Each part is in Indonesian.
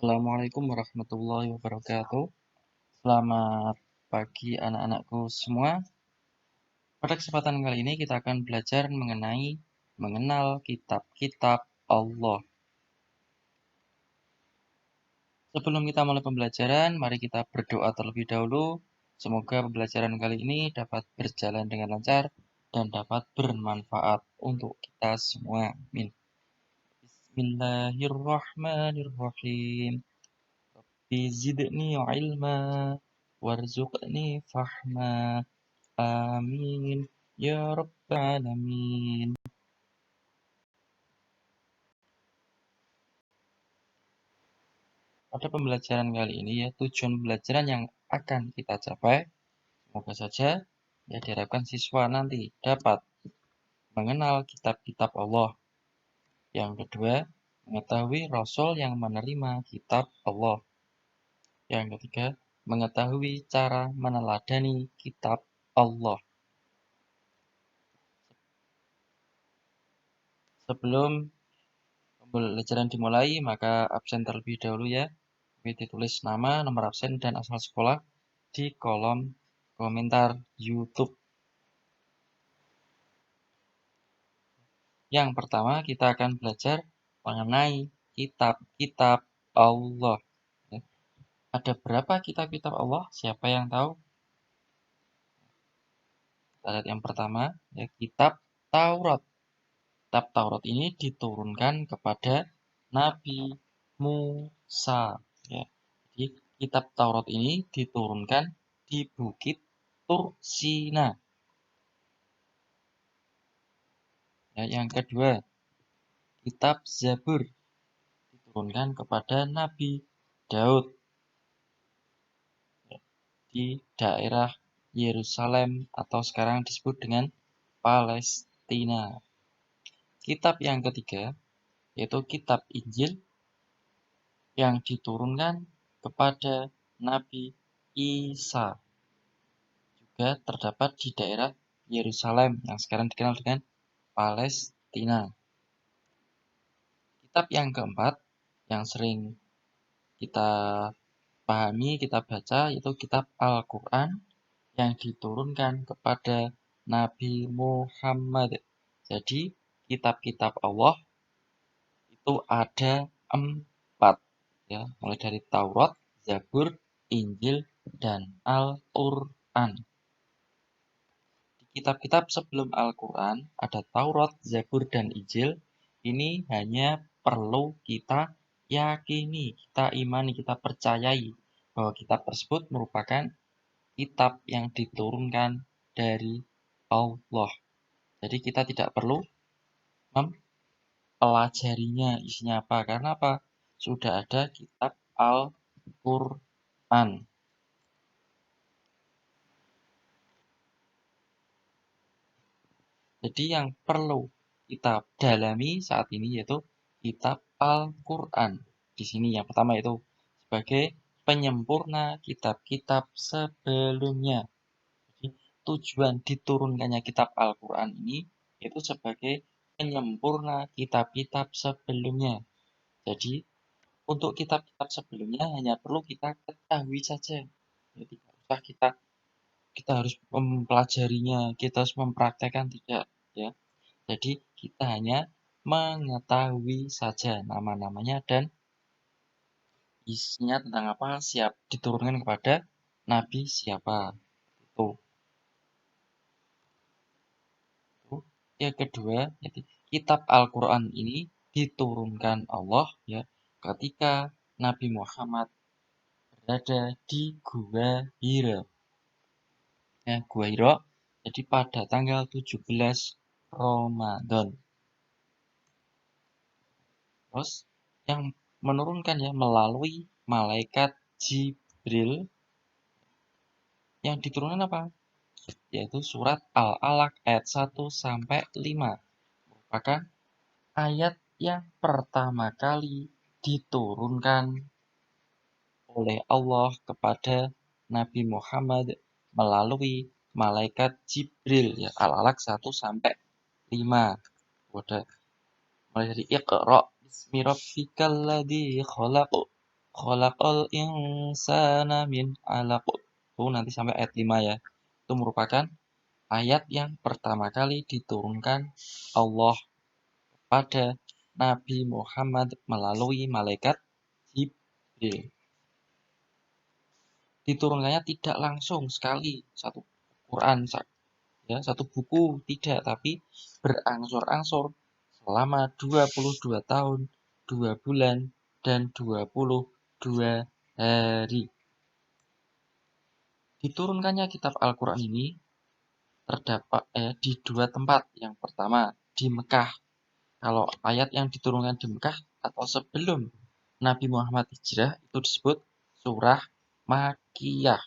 Assalamualaikum warahmatullahi wabarakatuh. Selamat pagi anak-anakku semua. Pada kesempatan kali ini kita akan belajar mengenal kitab-kitab Allah. Sebelum kita mulai pembelajaran, mari kita berdoa terlebih dahulu. Semoga pembelajaran kali ini dapat berjalan dengan lancar dan dapat bermanfaat untuk kita semua. Amin. Bismillahirrahmanirrahim. Zidni ilma warzuqni fahma. Amin ya rabbal alamin. Pada pembelajaran kali ini ya, tujuan pembelajaran yang akan kita capai, semoga saja ya diharapkan siswa nanti dapat mengenal kitab-kitab Allah. Yang kedua, mengetahui rasul yang menerima kitab Allah. Yang ketiga, mengetahui cara meneladani kitab Allah. Sebelum pembelajaran dimulai, maka absen terlebih dahulu ya. Ditulis nama, nomor absen, dan asal sekolah di kolom komentar YouTube. Yang pertama, kita akan belajar mengenai kitab-kitab Allah. Ada berapa kitab-kitab Allah? Siapa yang tahu? Kita lihat yang pertama, ya, kitab Taurat. Kitab Taurat ini diturunkan kepada Nabi Musa. Ya. Jadi, kitab Taurat ini diturunkan di Bukit Tursina. Ya, yang kedua, kitab Zabur diturunkan kepada Nabi Daud di daerah Yerusalem atau sekarang disebut dengan Palestina. Kitab yang ketiga yaitu kitab Injil yang diturunkan kepada Nabi Isa, juga terdapat di daerah Yerusalem yang sekarang dikenal dengan Palestina. Kitab yang keempat yang sering kita pahami, kita baca, yaitu kitab Al-Quran yang diturunkan kepada Nabi Muhammad. Jadi, kitab-kitab Allah itu ada 4. Ya, mulai dari Taurat, Zabur, Injil, dan Al-Quran. Di kitab-kitab sebelum Al-Quran ada Taurat, Zabur, dan Injil. Ini hanya perlu kita yakini, kita imani, kita percayai bahwa kitab tersebut merupakan kitab yang diturunkan dari Allah. Jadi kita tidak perlu mempelajarinya isinya apa. Karena apa? Sudah ada kitab Al-Quran. Jadi yang perlu kita dalami saat ini yaitu kitab Al-Quran. Di sini yang pertama itu sebagai penyempurna kitab-kitab sebelumnya. Jadi tujuan diturunkannya kitab Al-Quran ini yaitu sebagai penyempurna kitab-kitab sebelumnya. Jadi untuk kitab-kitab sebelumnya hanya perlu kita ketahui saja. Jadi tidak usah kita harus mempelajarinya, kita harus mempraktekkan, tidak ya. Jadi kita hanya mengetahui saja nama-namanya dan isinya tentang apa, siap diturunkan kepada nabi siapa. Itu. Yang kedua, kitab Al-Quran ini diturunkan Allah ya ketika Nabi Muhammad berada di Gua Hira. Ya, Gua Hira. Jadi pada tanggal 17 Ramadan. Terus yang menurunkan ya melalui malaikat Jibril. Yang diturunkan apa? Yaitu surat Al-Alaq ayat 1 sampai 5. Merupakan ayat yang pertama kali diturunkan oleh Allah kepada Nabi Muhammad melalui malaikat Jibril ya. Al-Alaq 1 sampai 5. Udah mulai dari Iqra bismi rabbikal ladzi khalaq Khalaqal insana min 'alaq. Tuh nanti sampai ayat 5 ya. Itu merupakan ayat yang pertama kali diturunkan Allah pada Nabi Muhammad melalui malaikat Jibril. Diturunkannya tidak langsung sekali satu Quran, ya, satu buku tidak, tapi berangsur-angsur selama 22 tahun, 2 bulan, dan 22 hari. Diturunkannya kitab Al-Quran ini terdapat di dua tempat. Yang pertama di Mekah. Kalau ayat yang diturunkan di Mekah atau sebelum Nabi Muhammad hijrah itu disebut surah Makkiyah.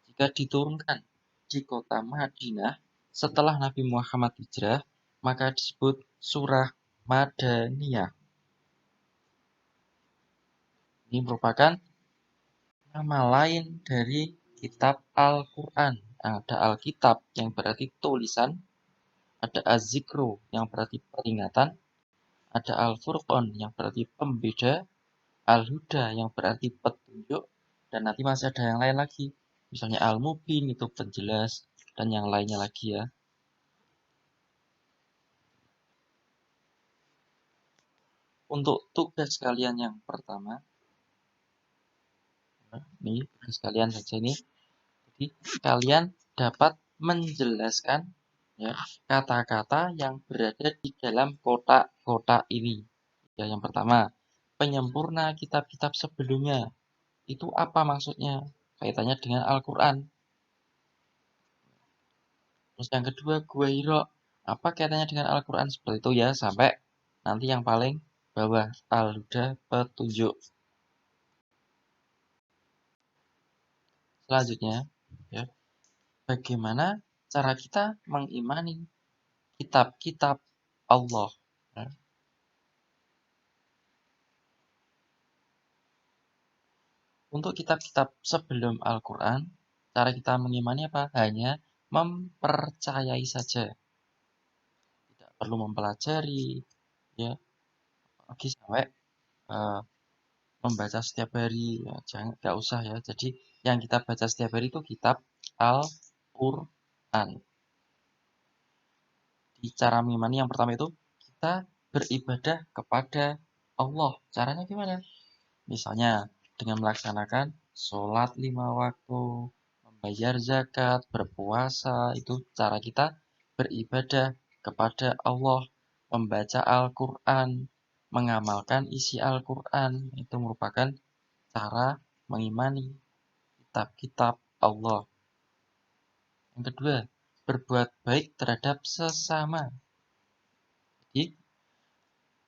Jika diturunkan di kota Madinah setelah Nabi Muhammad hijrah, maka disebut surah Madaniyah. Ini merupakan nama lain dari kitab Al-Quran. Ada Alkitab yang berarti tulisan, ada Az-Zikru yang berarti peringatan, ada Al-Furqan yang berarti pembeda, Al-Huda yang berarti petunjuk, dan nanti masih ada yang lain lagi. Misalnya Al-Mubin itu penjelas, dan yang lainnya lagi ya. Untuk tugas kalian yang pertama, ini tugas kalian saja ini. Jadi kalian dapat menjelaskan ya kata-kata yang berada di dalam kotak-kotak ini. Ya, yang pertama, penyempurna kitab-kitab sebelumnya. Itu apa maksudnya? Kaitannya dengan Al-Quran. Terus yang kedua, gua hiro. Apa kaitannya dengan Al-Quran? Seperti itu ya, sampai nanti yang paling bawah, Al-Huda, petunjuk. Selanjutnya, ya, bagaimana cara kita mengimani kitab-kitab Allah. Ya. Untuk kitab-kitab sebelum Al-Quran, cara kita mengimani apa? Hanya mempercayai saja. Tidak perlu mempelajari, ya, lagi sampai uh, membaca setiap hari. Ya, jangan, nggak usah ya. Jadi yang kita baca setiap hari itu kitab Al-Quran. Di cara mengimani yang pertama itu kita beribadah kepada Allah. Caranya gimana? Misalnya dengan melaksanakan sholat 5 waktu, membayar zakat, berpuasa, itu cara kita beribadah kepada Allah, membaca Al-Quran, mengamalkan isi Al-Quran, itu merupakan cara mengimani kitab-kitab Allah. Yang kedua, berbuat baik terhadap sesama. Jadi,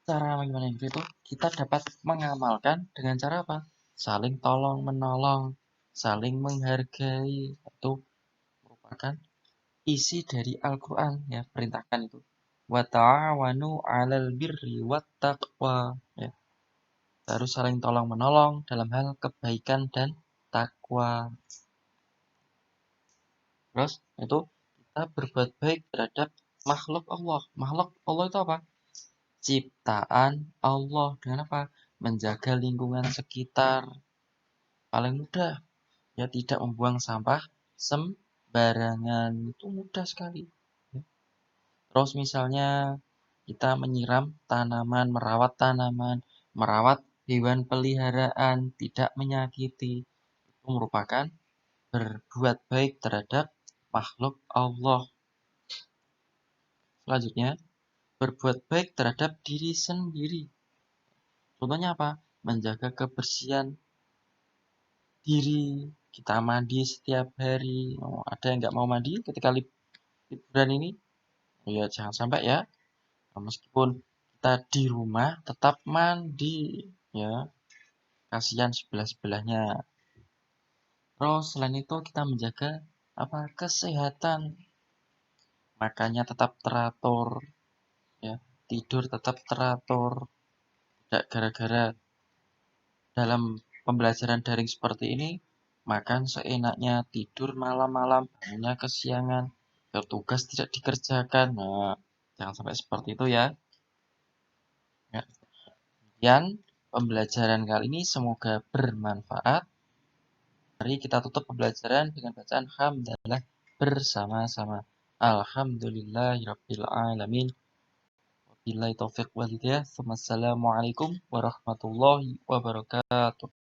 cara mengimani itu kita dapat mengamalkan dengan cara apa? Saling tolong menolong, saling menghargai. Itu merupakan isi dari Al-Quran ya, perintahkan itu. Wa ta'awanu 'alal birri wat taqwa. Ya, harus saling tolong menolong dalam hal kebaikan dan takwa. Terus itu kita berbuat baik terhadap makhluk Allah. Makhluk Allah itu apa? Ciptaan Allah. Dengan apa? Menjaga lingkungan sekitar. Paling mudah ya, tidak membuang sampah sembarangan. Itu mudah sekali. Terus misalnya kita menyiram tanaman, merawat hewan peliharaan, tidak menyakiti. Itu merupakan berbuat baik terhadap makhluk Allah. Selanjutnya, berbuat baik terhadap diri sendiri. Contohnya apa? Menjaga kebersihan diri. Kita mandi setiap hari. Oh, ada yang nggak mau mandi ketika liburan ini? Oh, ya, jangan sampai ya. Nah, meskipun kita di rumah tetap mandi, ya. Kasihan sebelah-sebelahnya. Terus selain itu kita menjaga apa? Kesehatan. Makannya tetap teratur, ya. Tidur tetap teratur. Tidak gara-gara dalam pembelajaran daring seperti ini, makan seenaknya, tidur malam-malam, bangunnya kesiangan, tugas tidak dikerjakan. Nah, jangan sampai seperti itu ya. Ya. Kemudian pembelajaran kali ini semoga bermanfaat. Mari kita tutup pembelajaran dengan bacaan hamdalah bersama-sama. Alhamdulillahirabbil alamin. Wabillahi taufiq wal hidayah. Wassalamualaikum warahmatullahi wabarakatuh.